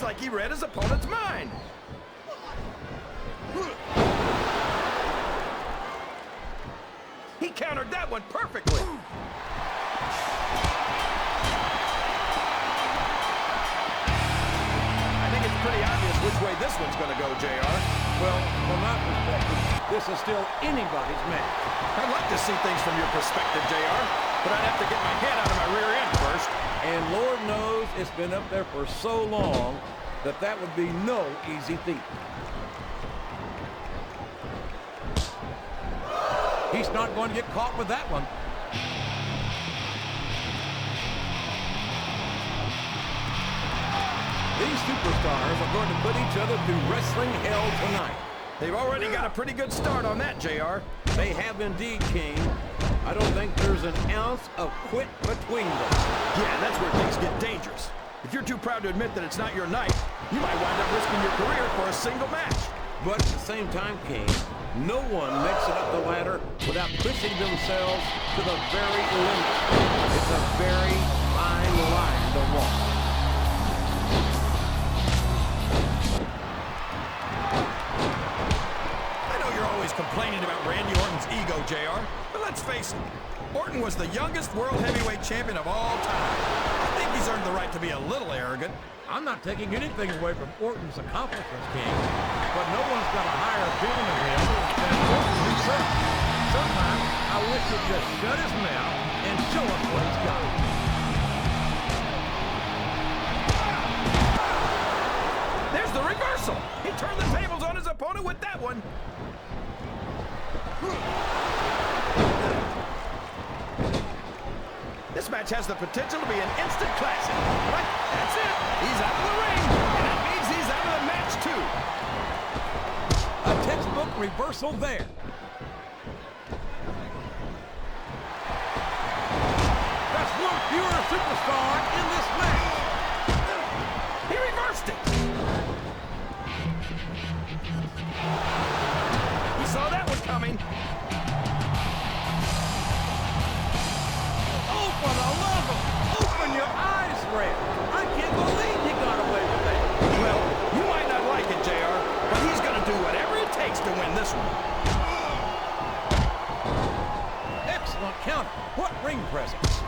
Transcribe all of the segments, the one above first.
Looks like he read his opponent's mind. He countered that one perfectly. I think it's pretty obvious which way this one's going to go, JR. Well, from my perspective, this is still anybody's match. I'd like to see things from your perspective, JR, but I'd have to get my head out of my rear end first. And Lord knows it's been up there for so long that that would be no easy feat. He's not going to get caught with that one. These superstars are going to put each other through wrestling hell tonight. They've already got a pretty good start on that, JR. They have indeed, King. I don't think there's an ounce of quit between them. Yeah, that's where things get dangerous. If you're too proud to admit that it's not your night, you might wind up risking your career for a single match. But at the same time, King, no one makes it up the ladder without pushing themselves to the very limit. It's a very fine line to walk. I know you're always complaining about Randy Orton's ego, JR, but let's face it, Orton was the youngest world heavyweight champion of all time. I think he's earned the right to be a little arrogant. I'm not taking anything away from Orton's accomplishments, King, but no one's got a higher opinion of him than Orton himself. Sometimes I wish he'd just shut his mouth and show us what he's got. There's the reversal. He turned the tables on his opponent with that one. This match has the potential to be an instant classic. But that's it. He's out of the ring, and that means he's out of the match, too. A textbook reversal there. That's one fewer superstar in this match. He reversed it. He saw that one coming. For the love of, open your eyes, Red. I can't believe you got away with that. Well, you might not like it, JR, but he's going to do whatever it takes to win this one. Excellent counter. What ring presence.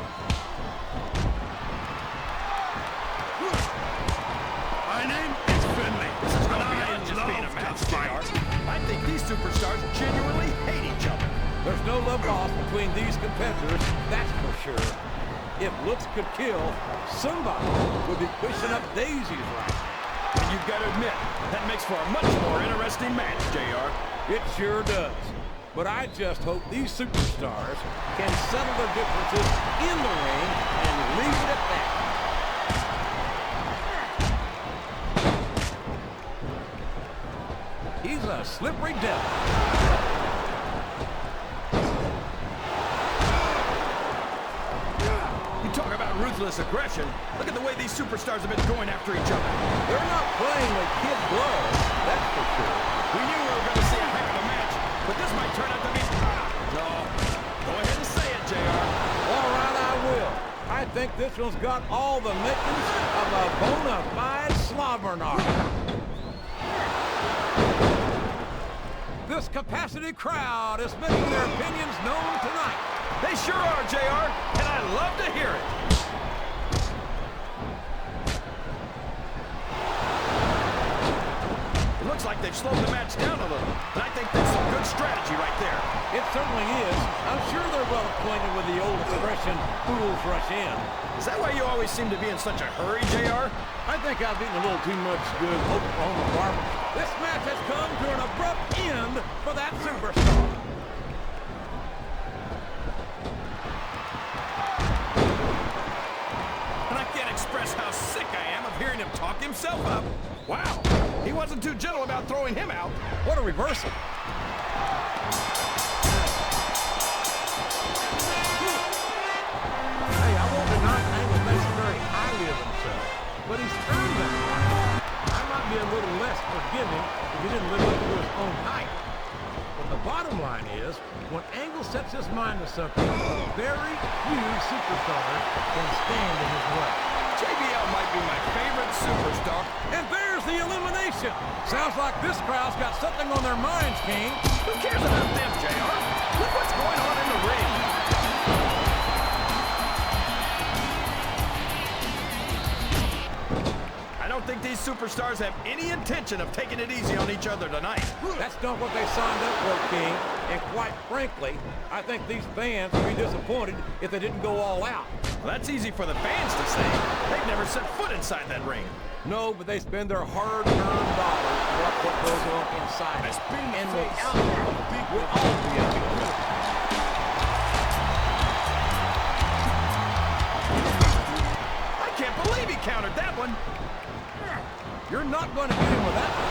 My name is Finley. This is going beyond just being a match, JR. I think these superstars genuinely hate each other. There's no love lost between these competitors, that's for sure. If looks could kill, somebody would be pushing up daisies right. And you've got to admit, that makes for a much more interesting match, JR. It sure does. But I just hope these superstars can settle their differences in the ring and leave it at that. He's a slippery devil. Talk about ruthless aggression. Look at the way these superstars have been going after each other. They're not playing with kid gloves, that's for sure. We knew we were going to see a heck of a match, but this might turn out to be... No, go ahead and say it, JR. All right, I will. I think this one's got all the makings of a bona fide slobbernard. This capacity crowd is making their opinions known tonight. They sure are, JR, and I love to hear it. It looks like they've slowed the match down a little, and I think that's some good strategy right there. It certainly is. I'm sure they're well acquainted with the old expression, fools rush in. Is that why you always seem to be in such a hurry, JR? I think I've eaten a little too much good Oklahoma barbecue. This match has come to an abrupt end for that superstar. And I can't express how sick I am of hearing him talk himself up. Wow, he wasn't too gentle about throwing him out. What a reversal. Hey, I won't deny Angle thinks very highly of himself, but he's earned that right. I might be a little less forgiving if he didn't live up to his own hype. But the bottom line is, when Angle sets his mind to something, very few superstars can stand in his way. JBL might be my favorite superstar. And there's the elimination. Sounds like this crowd's got something on their minds, King. Who cares about them, JR? Look what's going on in the ring. I don't think these superstars have any intention of taking it easy on each other tonight. That's not what they signed up for, King. And quite frankly, I think these fans would be disappointed if they didn't go all out. Well, that's easy for the fans to say. They've never set foot inside that ring. No, but they spend their hard-earned dollars to watch what goes on inside. And without that, we'll all be up here. I can't believe he countered that one. You're not going to get him with that one.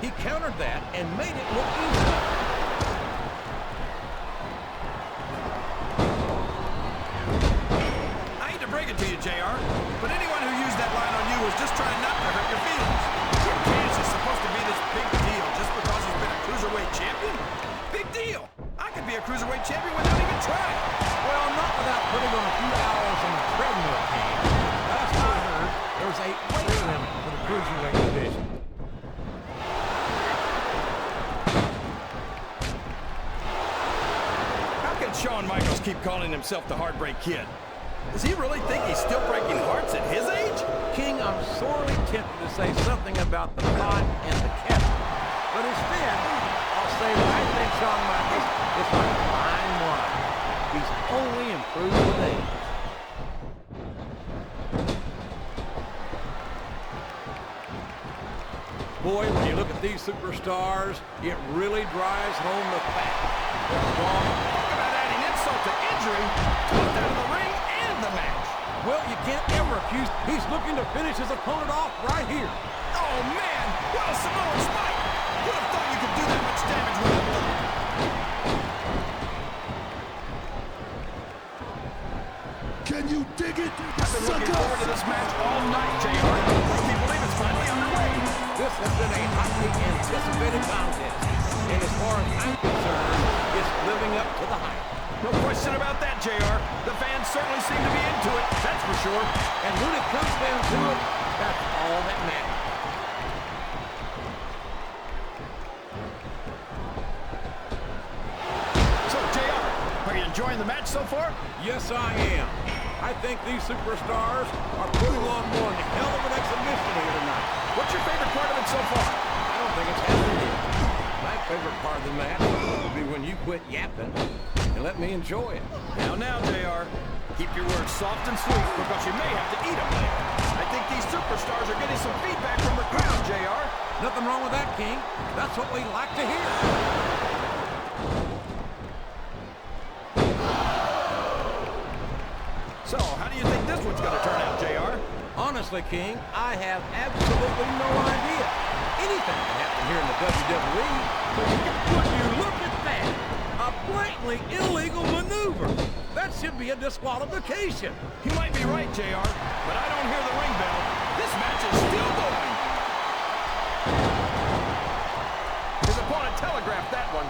He countered that and made it look easy. I hate to break it to you, JR, but anyone who used that line on you was just trying not to hurt your feelings. Your Cass is supposed to be this big deal just because he's been a cruiserweight champion? Big deal. I could be a cruiserweight champion without even trying. Well, not without putting on a few hours on the treadmill, King. Last I heard, there's a weight limit for the cruiserweight division. How can Shawn Michaels keep calling himself the Heartbreak Kid? Does he really think he's still breaking hearts at his age? King, I'm sorely tempted to say something about the pot and the kettle. But instead, I'll say that I think Shawn Michaels is like fine wine. He's only improved with age. Boy, when you look at these superstars, it really drives home the fact they're strong. Talk about adding insult to injury, both out of the ring and the match. Well, you can't ever accuse. He's looking to finish his opponent off right here. Oh, man, what a Samoan spike. Would have thought you could do that much damage with a thumb. Can you dig it, I've been looking forward to this match all night, JR. I can't believe it's finally underway. This has been a hotly anticipated contest. And as far as I'm concerned, it's living up to the hype. No question about that, JR. The fans certainly seem to be into it, that's for sure. And when it comes down to it, that's all that matters. So, JR, are you enjoying the match so far? Yes, I am. I think these superstars are putting on one hell of an exhibition here tonight. What's your favorite part of it so far? I don't think it's happening yet. My favorite part of the match will be when you quit yapping and let me enjoy it. Now, JR, keep your words soft and sweet because you may have to eat them later. I think these superstars are getting some feedback from the crowd, JR. Nothing wrong with that, King. That's what we like to hear. So, how do you think this one's going to turn out, JR? Honestly, King, I have absolutely no idea. Anything can happen here in the WWE. But would you look at that? A blatantly illegal maneuver. That should be a disqualification. You might be right, JR, but I don't hear the ring bell. This match is still going. His opponent telegraphed that one.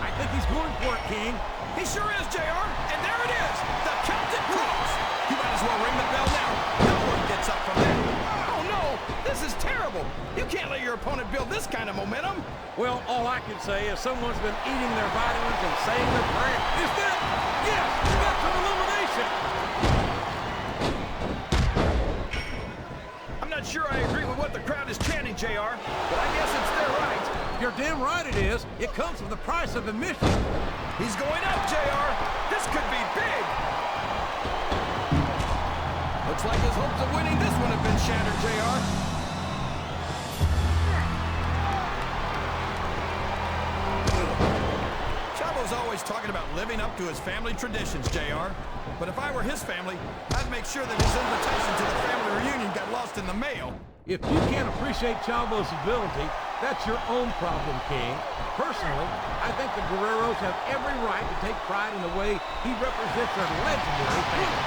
I think he's going for it, King. He sure is, JR, and there it is, the Celtic Cross. You might as well ring the bell now. No one gets up from that. Oh, no, this is terrible. You can't let your opponent build this kind of momentum. Well, all I can say is someone's been eating their vitamins and saying their prayers. Is that? Yes, that's an elimination. I'm not sure I agree with what the crowd is chanting, JR, but I guess it's their right. You're damn right it is. It comes with the price of admission. He's going up, JR. This could be big. Looks like his hopes of winning this one have been shattered, JR. Chavo's always talking about living up to his family traditions, JR. But if I were his family, I'd make sure that his invitation to the family reunion got lost in the mail. If you can't appreciate Chavo's ability, that's your own problem, King. Personally, I think the Guerreros have every right to take pride in the way he represents their legendary family.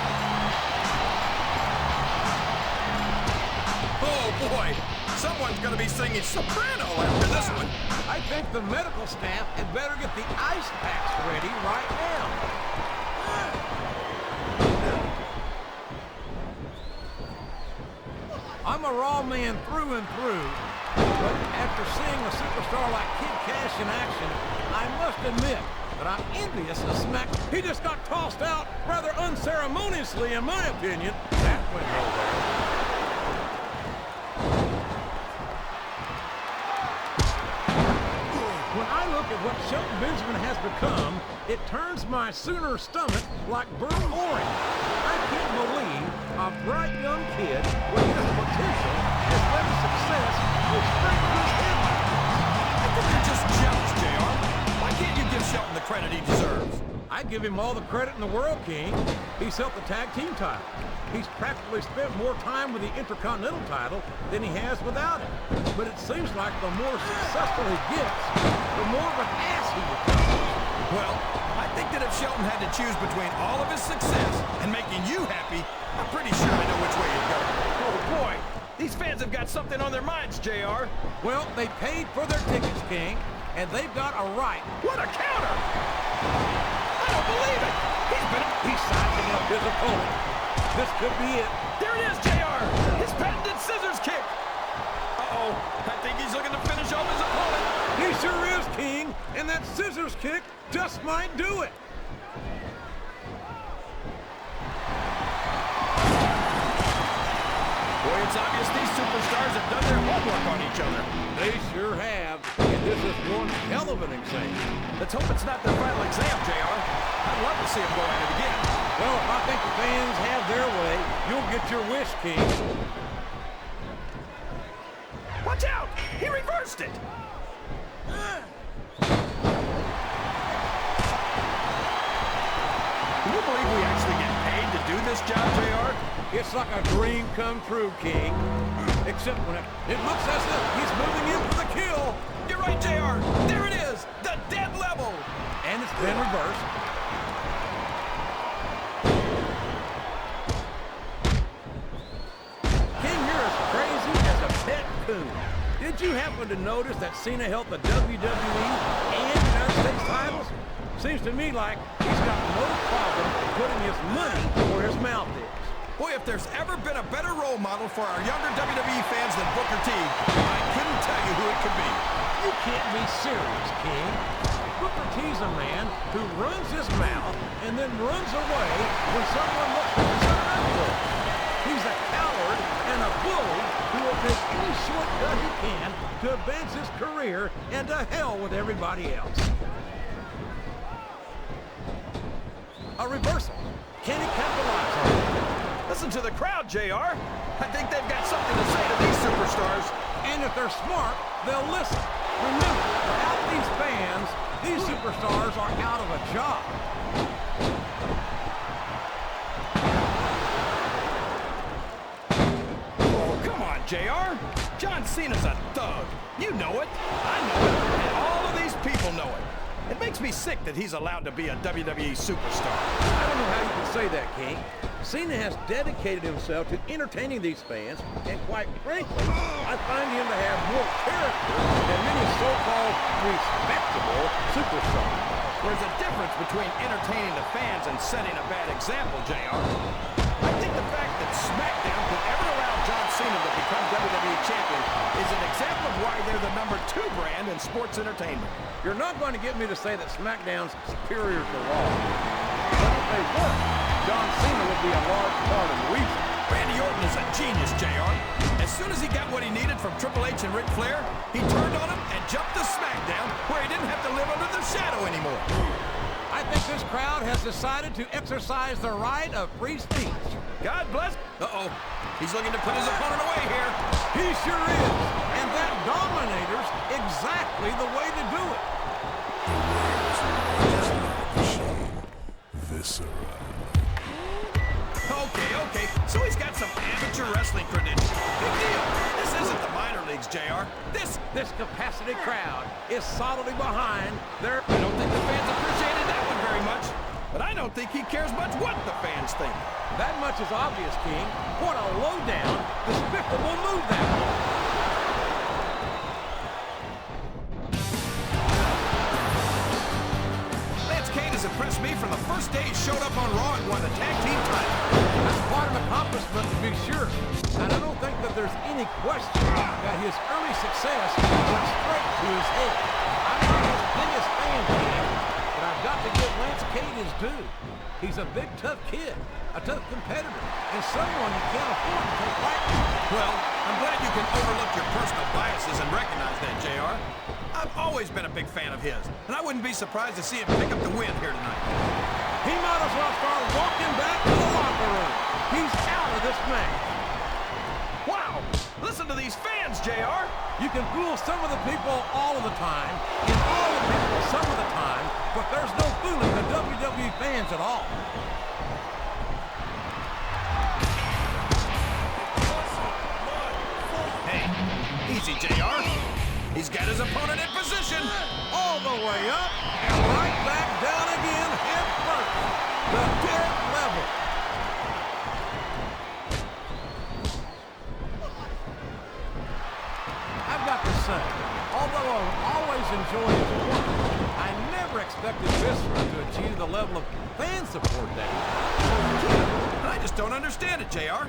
Oh, boy. someone's going to be singing soprano after this one. I think the medical staff had better get the ice packs ready right now. I'm a Raw man through and through, but after seeing a superstar like Kid Cash in action, I must admit that I'm envious of Smack. He just got tossed out rather unceremoniously, in my opinion. That went nowhere. When I look at what Shelton Benjamin has become, it turns my Sooner stomach like burnt orange. I can't believe a bright young kid with his potential has led to success with straight to his head like this. I think you're just jealous, JR. Why can't you give Shelton the credit he deserves? I give him all the credit in the world, King. He's held the tag team title. He's practically spent more time with the Intercontinental title than he has without it. But it seems like the more successful he gets, the more of an ass he becomes. Well, I think that if Shelton had to choose between all of his success and making you happy, I'm pretty sure I know which way he'd go. Oh boy, these fans have got something on their minds, JR. Well, they paid for their tickets, King, and they've got a right. What a counter! I don't believe it! He's sizing up his opponent. This could be it. There it is, JR! His patented scissors kick! Uh-oh, I think he's looking to finish off his opponent. He sure is, King, and that scissors kick just might do it. Boy, it's obvious these superstars have done their homework on each other. They sure have, and this is one hell of an exam. Let's hope it's not their final exam, JR. I'd love to see them go at it again. Well, if I think the fans have their way, you'll get your wish, King. Watch out! He reversed it! Can you believe we actually get paid to do this job, JR? It's like a dream come true, King. Except when it looks as if he's moving in for the kill. You're right, JR. There it is, the dead level. And it's been reversed. King, you're as crazy as a pet coon. Did you happen to notice that Cena held the WWE and United States titles? Seems to me like he's got no problem putting his money where his mouth is. Boy, if there's ever been a better role model for our younger WWE fans than Booker T, I couldn't tell you who it could be. You can't be serious, King. Booker T's a man who runs his mouth and then runs away when someone looks at his eyeball. He's a coward and a bully who will take any shortcut he can to advance his career and to hell with everybody else. A reversal. Can he capitalize on it? Listen to the crowd, JR. I think they've got something to say to these superstars. And if they're smart, they'll listen. Remember, without these fans, these superstars are out of a job. Oh, come on, JR. John Cena's a thug. You know it. I know it. And all of these people know it. It makes me sick that he's allowed to be a WWE superstar. I don't know how you can say that, King. Cena has dedicated himself to entertaining these fans, and quite frankly, I find him to have more character than many so-called respectable superstars. There's a difference between entertaining the fans and setting a bad example, JR. I think the fact that SmackDown could ever allow John Cena to become WWE champion is an example of why they're the #2 brand in sports entertainment. You're not going to get me to say that SmackDown's superior to Raw. But if they were, John Cena would be a large part of the reason. Randy Orton is a genius, JR. As soon as he got what he needed from Triple H and Ric Flair, he turned on him and jumped to SmackDown, where he didn't have to live under their shadow anymore. I think this crowd has decided to exercise the right of free speech. God bless. Uh-oh. He's looking to put his opponent away here. He sure is. And that Dominator's exactly the way to do it. Viscera. Okay. So he's got some amateur wrestling credentials. Big deal. This isn't the minor leagues, JR. This capacity crowd is solidly behind their... I don't think the fans appreciated that one very much. But I don't think he cares much what the fans think. That much is obvious, King. What a low-down, despicable move that was. from the first day he showed up on Raw and won the tag team title. That's quite an accomplishment to be sure. And I don't think that there's any question that his early success went straight to his head. I'm not his biggest fan, King, but I've got to give Lance Cade his due. He's a big, tough kid, a tough competitor, and someone you can't afford to take lightly. Well, I'm glad you can overlook your personal biases and recognize that, JR. I've always been a big fan of his, and I wouldn't be surprised to see him pick up the win here tonight. He might as well start walking back to the locker room. He's out of this match. Wow! Listen to these fans, JR! You can fool some of the people all of the time, and all the people some of the time, but there's no fooling the WWE fans at all. Hey, easy, JR. He's got his opponent in position. All the way up, and right back down again, head first. The dead level. I've got to say, although I've always enjoyed his work, I never expected Viscera to achieve the level of fan support that he has. I just don't understand it, JR.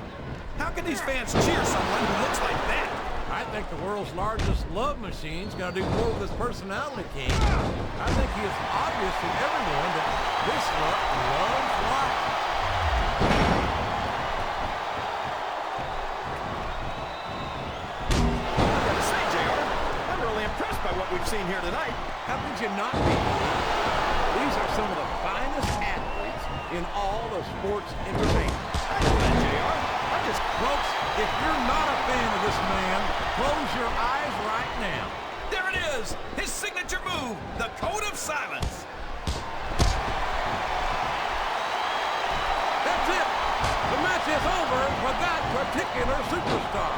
How can these fans cheer someone who looks like that? I think the world's largest love machine's gonna do more with his personality, King. I think he is obvious to everyone that Viscera loves life. I gotta say, JR, I'm really impressed by what we've seen here tonight. How could you not be? These are some of the finest athletes in all of sports entertainment. I know that, JR. Folks, if you're not a fan of this man, close your eyes right now. There it is! His signature move, the Code of Silence. That's it. The match is over for that particular superstar.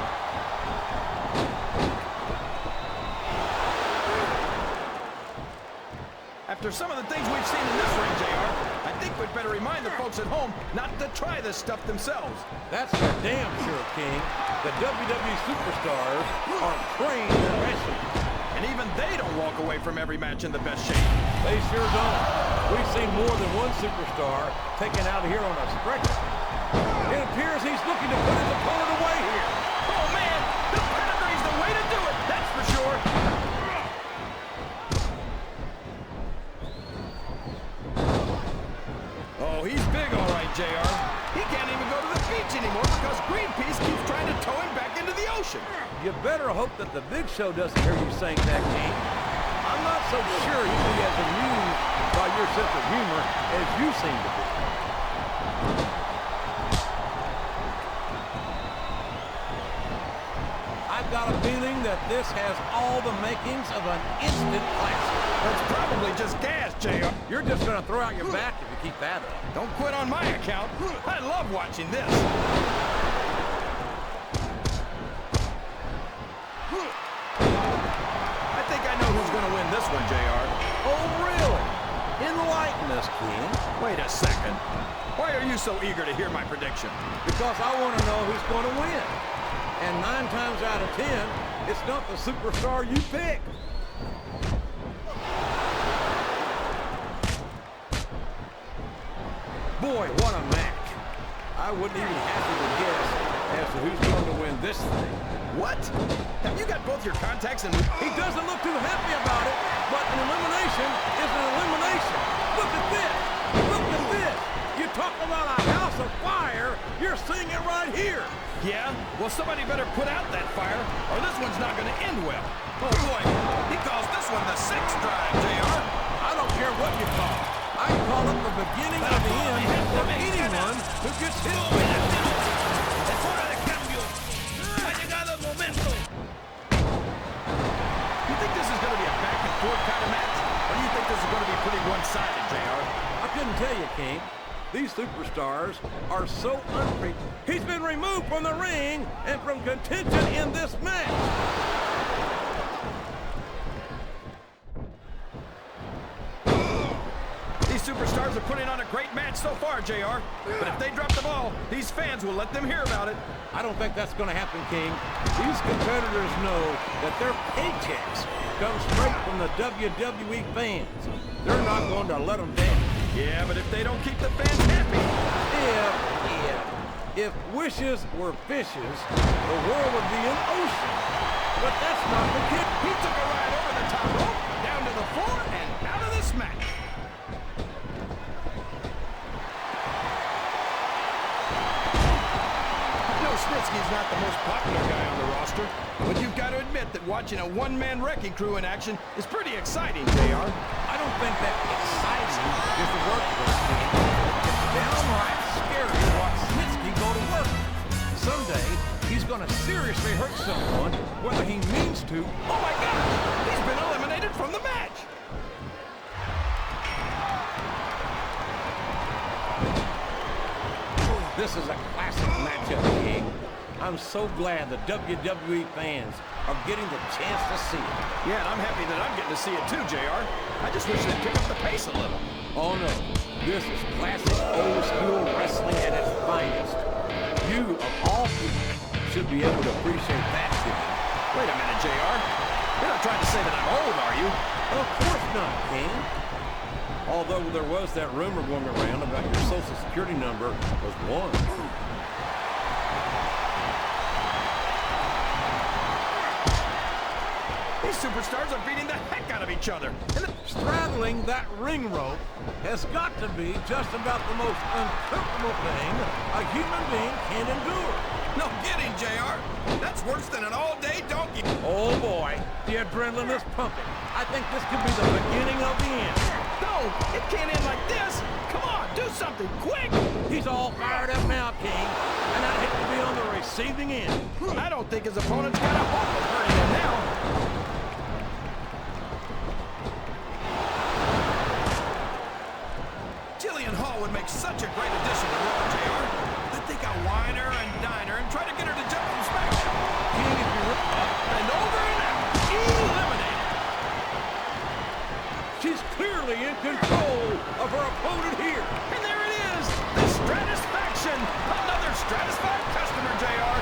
After some of the things we've seen in this ring, JR, I think we'd better remind the folks at home not to try this stuff themselves. That's for damn sure, King. The WWE superstars are trained in wrestling. And even they don't walk away from every match in the best shape. They sure don't. We've seen more than one superstar taken out of here on a stretcher. It appears he's looking to put his opponent away here. Oh, man! The pedigree's the way to do it, that's for sure. Oh, he's big, all right, JR. He can't even go to the beach anymore because Greenpeace keeps trying to tow him back into the ocean. You better hope that the Big Show doesn't hear you saying that, King. I'm not so sure he'll be as amused by your sense of humor as you seem to be. I've got a feeling that this has all the makings of an instant classic. That's probably just gas, JR. You're just going to throw out your back if you keep that up. Don't quit on my account. I love watching this. I think I know who's going to win this one, JR. Oh, really? Enlighten us, King. Wait a second. Why are you so eager to hear my prediction? Because I want to know who's going to win. And 9 times out of 10, it's not the superstar you pick. Boy, what a match. I wouldn't even hazard a guess as to who's going to win this thing. What? Have you got both your contacts in? He doesn't look too happy about it, but an elimination is an elimination. Look at this. Look at this. You talk about a house of fire, you're seeing it right here. Yeah? Well, somebody better put out that fire, or this one's not going to end well. Oh, boy. He calls this one the sex drive, JR. I don't care what you call it. I call it the beginning of the end for anyone who gets hit with it. Es hora de cambio. Ha llegado el momento. You think this is going to be a back-and-forth kind of match? Or do you think this is going to be pretty one-sided, JR? I couldn't tell you, King. These superstars are so unpredictable. He's been removed from the ring and from contention in this match. These superstars are putting on a great match so far, JR. But if they drop the ball, these fans will let them hear about it. I don't think that's going to happen, King. These competitors know that their paychecks come straight from the WWE fans. They're not going to let them down. Yeah, but if they don't keep the fans happy. If wishes were fishes, the world would be an ocean. But that's not the case. He took a ride over the top rope, down to the floor, and out of this match. Snitsky's not the most popular guy on the roster, but you've got to admit that watching a one-man wrecking crew in action is pretty exciting, JR. I don't think that exciting is the word for this team. It's downright scary to watch Snitsky go to work. Someday, he's going to seriously hurt someone, whether he means to. Oh my God! He's been eliminated from the match! This is a classic matchup, King. I'm so glad the WWE fans are getting the chance to see it. Yeah, and I'm happy that I'm getting to see it too, JR. I just wish they'd pick up the pace a little. Oh no, this is classic old school wrestling at its finest. You, of all people, should be able to appreciate that, King. Wait a minute, JR. You're not trying to say that I'm old, are you? Of course not, King. Although there was that rumor going around about your social security number was 1. These superstars are beating the heck out of each other. And straddling that ring rope has got to be just about the most uncomfortable thing a human being can endure. No kidding, JR. That's worse than an all-day donkey. Oh boy, the adrenaline is pumping. I think this could be the beginning of the end. No, it can't end like this. Come on, do something quick. He's all fired up now, King, and I'd hate to be on the receiving end. I don't think his opponent's got a hope of hurting him now. Would make such a great addition to Raw, JR. I think I'll wine her and dine her and try to get her to jump from SmackDown. King, if you're up and over and out, eliminated. She's clearly in control of her opponent here. And there it is, the Stratisfaction. Another Stratisfied customer, JR.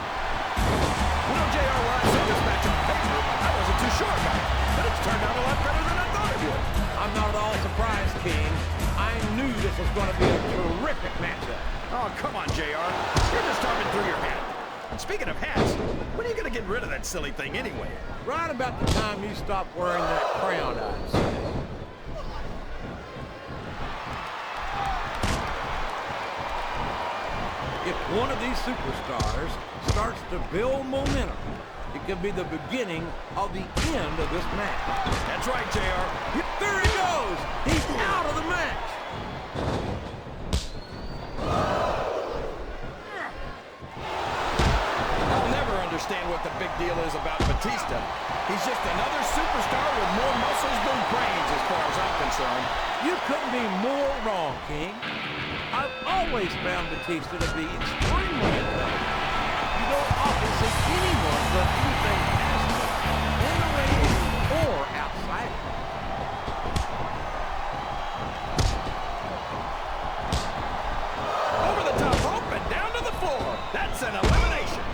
You know, JR, when I saw this match on paper, I wasn't too sure about it. But it's turned out a lot better than I thought it would. I'm not at all surprised, King. I knew this was going to be a terrific matchup. Oh, come on, JR. You're just talking through your hat. And speaking of hats, when are you going to get rid of that silly thing anyway? Right about the time you stop wearing that crown, I'd say. If one of these superstars starts to build momentum, it could be the beginning of the end of this match. That's right, JR. There he goes! He's out of the match! I'll never understand what the big deal is about Batista. He's just another superstar with more muscles than brains as far as I'm concerned. You couldn't be more wrong, King. I've always found Batista to be extremely athletic. You don't often see anyone but anything passionate in the ring or outside it. Over the top rope and down to the floor. That's an elimination.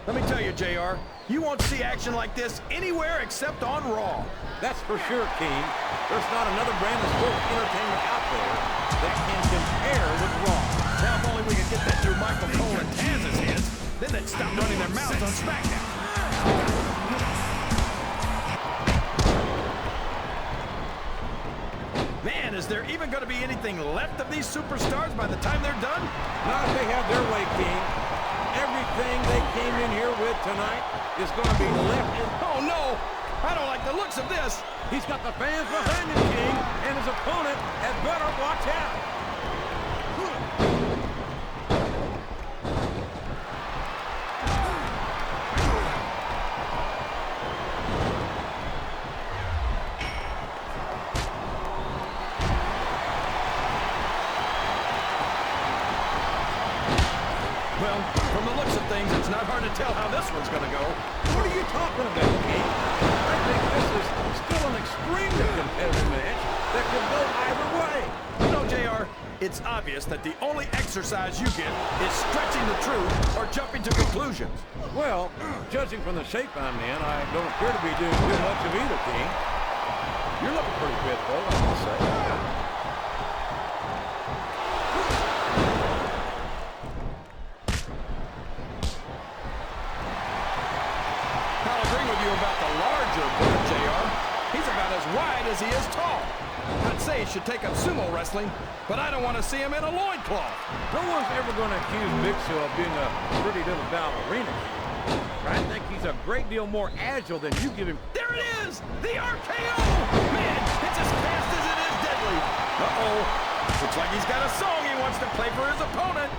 Let me tell you, JR, you won't see action like this anywhere except on Raw. That's for sure, King. There's not another brand of sports entertainment out there that can compare with Raw. Now, if only we could get that through Michael Cole and Taz's heads, then they'd stop running their mouths on SmackDown. Man, is there even going to be anything left of these superstars by the time they're done? Not if they have their way, King. Everything they came in here with tonight is going to be left in... Oh, no! I don't like the looks of this. He's got the fans behind him, King, and his opponent had better watch out. Well, from the looks of things, it's not hard to tell how this one's going to go. What are you talking about, King? I think this is still an extremely competitive match that could go either way. You know, JR, it It's obvious that the only exercise you get is stretching the truth or jumping to conclusions. Well, judging from the shape I'm in, I don't appear to be doing too much of either, King. You're looking pretty fit, though, I must say. I'll agree with you about the larger bird, JR. He's about as wide as he is tall. I'd say he should take up sumo wrestling, but I don't want to see him in a loincloth. No one's ever going to accuse Big Show of being a pretty little ballerina. I think he's a great deal more agile than you give him. There it is! The RKO! Man, it's as fast as it is deadly. Uh-oh. Looks like he's got a song he wants to play for his opponent.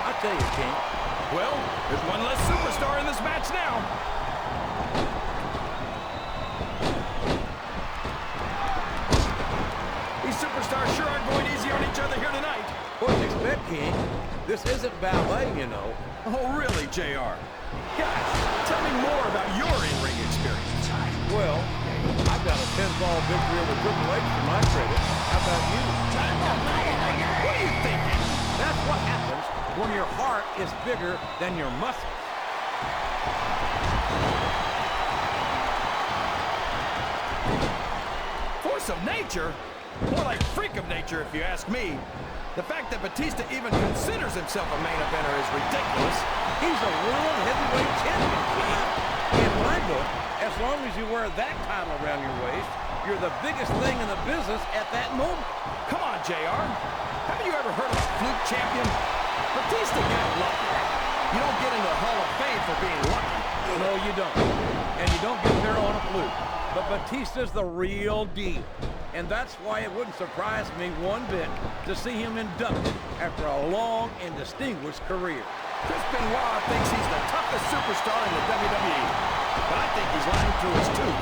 I'll tell you, King. Well, there's one less superstar in this match now. These superstars sure aren't going easy on each other here tonight. What do you expect, King? This isn't ballet, you know. Oh, really, JR? Gosh, tell me more about your in-ring experience. Well, I've got a pinfall victory over Triple H to my credit. How about you? What are you thinking? That's what happens when your heart is bigger than your muscles. Force of nature? More like freak of nature, if you ask me. The fact that Batista even considers himself a main eventer is ridiculous. He's a world heavyweight champion, King. In my book, as long as you wear that title around your waist, you're the biggest thing in the business at that moment. Come on, JR. Haven't you ever heard of a fluke champion? Batista got lucky. You don't get into the Hall of Fame for being lucky. No, you don't. And you don't get there on a fluke. But Batista's the real deal. And that's why it wouldn't surprise me one bit to see him inducted after a long and distinguished career. Chris Benoit thinks he's the toughest superstar in the WWE. But I think he's lying through his tube.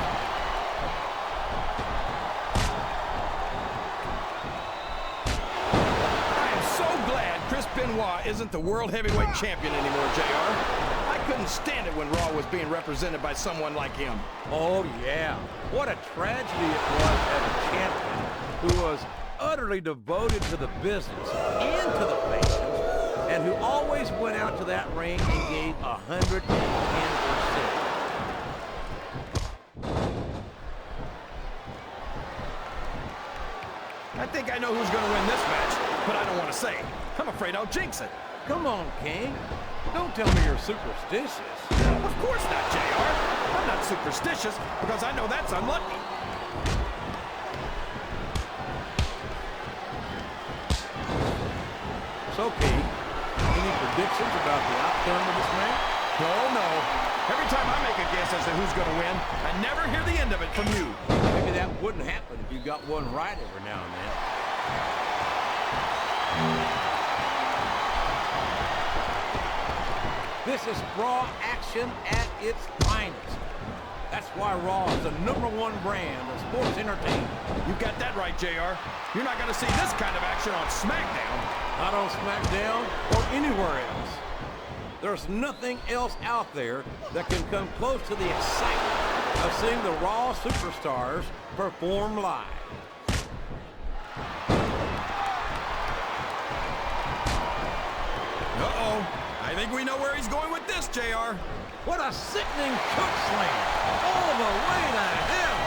I am so glad Chris Benoit isn't the World Heavyweight Champion anymore, JR. I couldn't stand it when Raw was being represented by someone like him. Oh, yeah. What a tragedy it was as a champion who was utterly devoted to the business and to the fans, and who always went out to that ring and gave 110%. I think I know who's going to win this match, but I don't want to say. I'm afraid I'll jinx it. Come on, King. Don't tell me you're superstitious. Of course not, JR. I'm not superstitious because I know that's unlucky. So, King, any predictions about the outcome of this match? Oh, no. Every time I make a guess as to who's going to win, I never hear the end of it from you. Maybe that wouldn't happen if you got one right every now and then. This is Raw action at its finest. That's why Raw is the #1 brand of sports entertainment. You got that right, JR. You're not going to see this kind of action on SmackDown. Not on SmackDown or anywhere else. There's nothing else out there that can come close to the excitement of seeing the Raw superstars perform live. Uh-oh. I think we know where he's going with this, JR. What a sickening choke slam all the way to hell.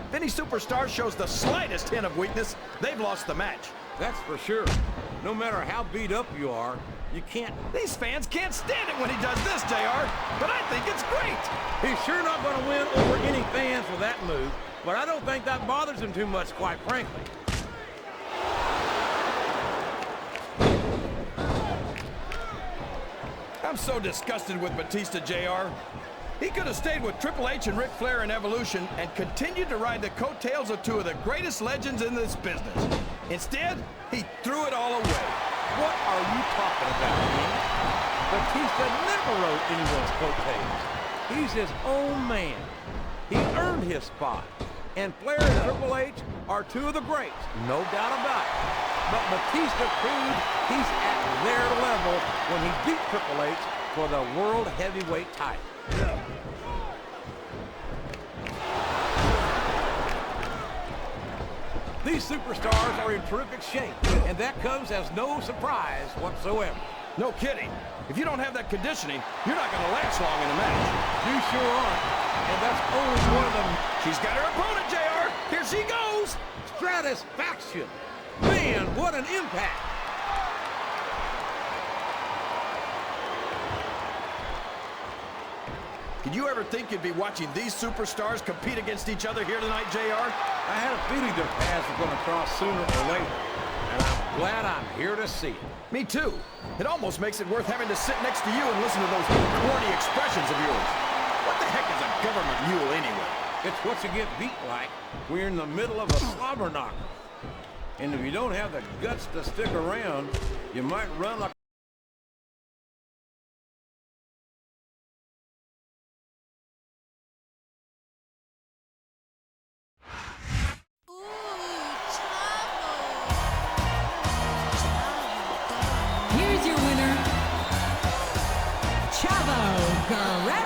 If any superstar shows the slightest hint of weakness, they've lost the match. That's for sure. No matter how beat up you are, you can't. These fans can't stand it when he does this, JR, but I think it's great. He's sure not going to win over any fans with that move, but I don't think that bothers him too much, quite frankly. I'm so disgusted with Batista, JR. He could have stayed with Triple H and Ric Flair in Evolution and continued to ride the coattails of two of the greatest legends in this business. Instead, he threw it all away. What are you talking about, man? Batista never rode anyone's coattails. He's his own man. He earned his spot. And Flair and Triple H are two of the greats, no doubt about it. But Batista proved he's at their level when he beat Triple H for the World Heavyweight title. These superstars are in terrific shape, and that comes as no surprise whatsoever. No kidding. If you don't have that conditioning, you're not going to last long in a match. You sure aren't. And that's only one of them. She's got her opponent, JR. Here she goes. Stratisfaction. Man, what an impact. Did you ever think you'd be watching these superstars compete against each other here tonight, JR? I had a feeling their paths were going to cross sooner or later, and I'm glad I'm here to see it. Me too. It almost makes it worth having to sit next to you and listen to those corny expressions of yours. What the heck is a government mule anyway? It's what you get beat like when you're in the middle of a slobber knocker. And if you don't have the guts to stick around, you might run like Here's your winner, Chavo Guerrero.